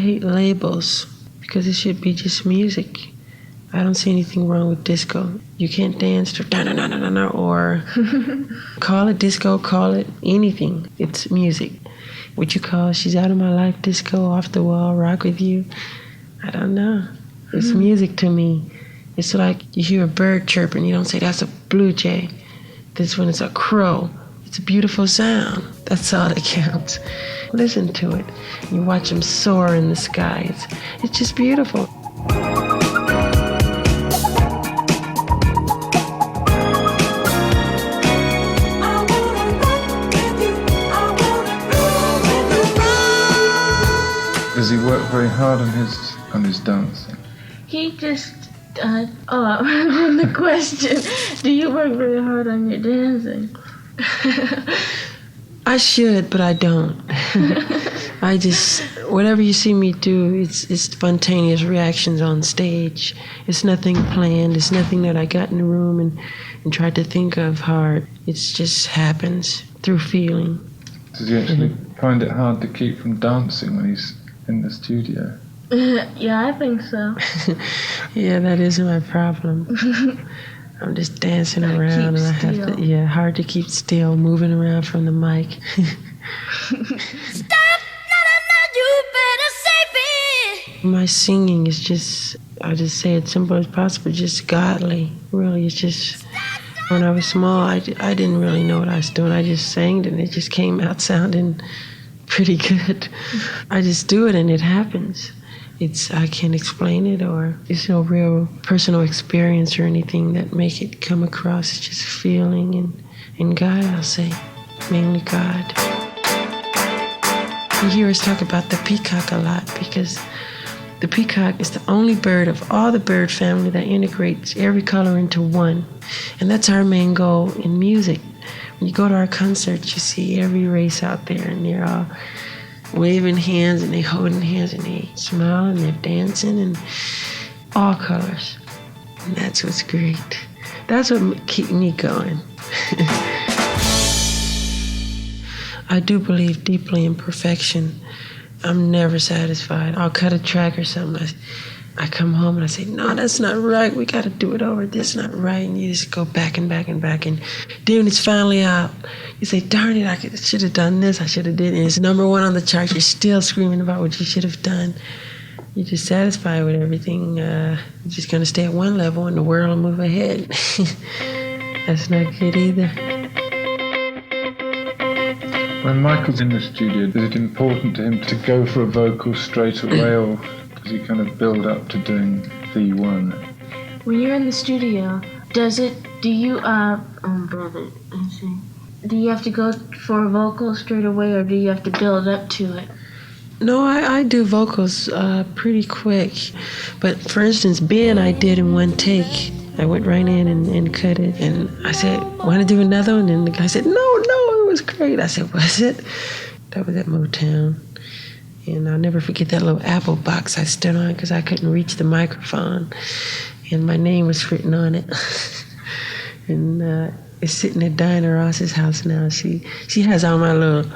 hate labels because it should be just music. I don't see anything wrong with disco. You can't dance to da-na-na-na-na or call it disco, call it anything. It's music. What you call She's Out of My Life disco, off the wall, rock with you, I don't know. It's music to me. It's like you hear a bird chirping, you don't say that's a blue jay. This one is a crow. It's a beautiful sound. That's all that counts. Listen to it. You watch them soar in the sky. It's just beautiful. Does he work very hard on his dancing? He just, the question, do you work very hard on your dancing? I should, but I don't. I just, whatever you see me do, it's spontaneous reactions on stage. It's nothing planned. It's nothing that I got in the room and tried to think of hard. It just happens through feeling. Does he actually find it hard to keep from dancing when he's in the studio? Yeah, I think so. Yeah, that is my problem. I'm just dancing around and I have to, hard to keep still, moving around from the mic. Stop, no, you better save it. My singing is just, I just say it simple as possible, just godly. Really, it's just, when I was small, I didn't really know what I was doing. I just sang it and it just came out sounding pretty good. I just do it and it happens. I can't explain it, or it's no real personal experience or anything that make it come across. It's just feeling and God, I'll say, mainly God. You hear us talk about the peacock a lot because the peacock is the only bird of all the bird family that integrates every color into one. And that's our main goal in music. When you go to our concerts, you see every race out there and they're all waving hands and they holding hands and they smile and they're dancing and all colors. And that's what's great. That's what keeps me going. I do believe deeply in perfection. I'm never satisfied. I'll cut a track or something. I come home and I say, no, that's not right. We got to do it over. This is not right. And you just go back and back and back. And then when it's finally out, you say, darn it, I should have done this. I should have did it. And it's number one on the chart. You're still screaming about what you should have done. You're just satisfied with everything. You're just going to stay at one level and the world will move ahead. That's not good either. When Michael's in the studio, is it important to him to go for a vocal straight away, or does he kind of build up to doing the one? When you're in the studio, do you have to go for a vocal straight away, or do you have to build up to it? No, I do vocals pretty quick. But for instance, Ben, I did in one take. I went right in and cut it. And I said, want to do another one? And the guy said, no, it was great. I said, was it? That was at Motown. And I'll never forget that little apple box I stood on because I couldn't reach the microphone. And my name was written on it. And it's sitting at Diana Ross's house now. She has all my little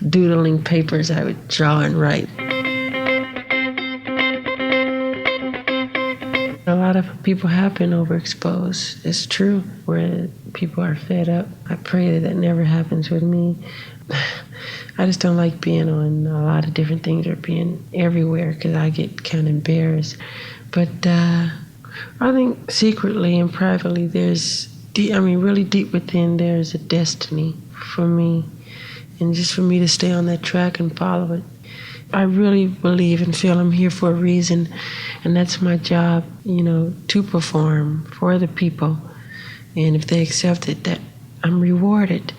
doodling papers I would draw and write. A lot of people have been overexposed. It's true, where people are fed up. I pray that never happens with me. I just don't like being on a lot of different things or being everywhere because I get kind of embarrassed. But I think secretly and privately really deep within there's a destiny for me. And just for me to stay on that track and follow it. I really believe and feel I'm here for a reason, and that's my job, to perform for the people. And if they accept it, that I'm rewarded.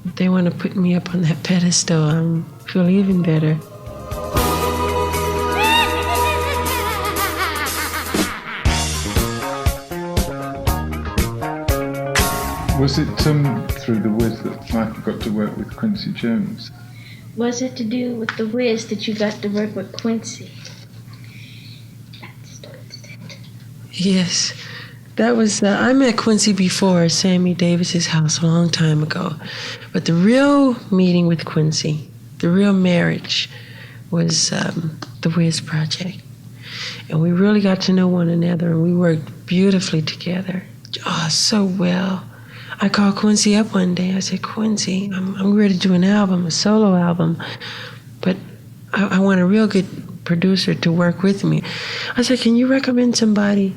If they want to put me up on that pedestal, I feel even better. Was it through The Wiz that Michael got to work with Quincy Jones? Was it to do with The Wiz that you got to work with Quincy? That starts it. Yes. That was, I met Quincy before Sammy Davis's house a long time ago. But the real meeting with Quincy, the real marriage, was the the Wiz Project. And we really got to know one another, and we worked beautifully together. Oh, so well. I called Quincy up one day. I said, Quincy, I'm ready to do an album, a solo album, but I want a real good producer to work with me. I said, can you recommend somebody?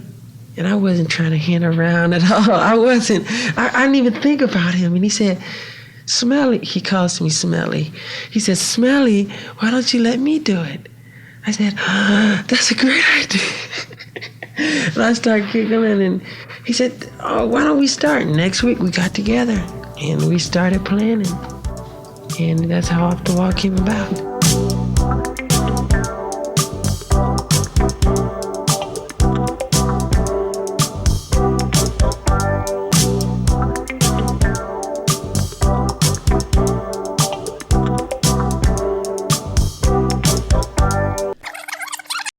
And I wasn't trying to hint around at all. I wasn't. I didn't even think about him. And he said, Smelly, he calls me Smelly. He said, Smelly, why don't you let me do it? I said, that's a great idea. And I started giggling, and he said, oh, why don't we start? Next week we got together and we started planning. And that's how Off the Wall came about.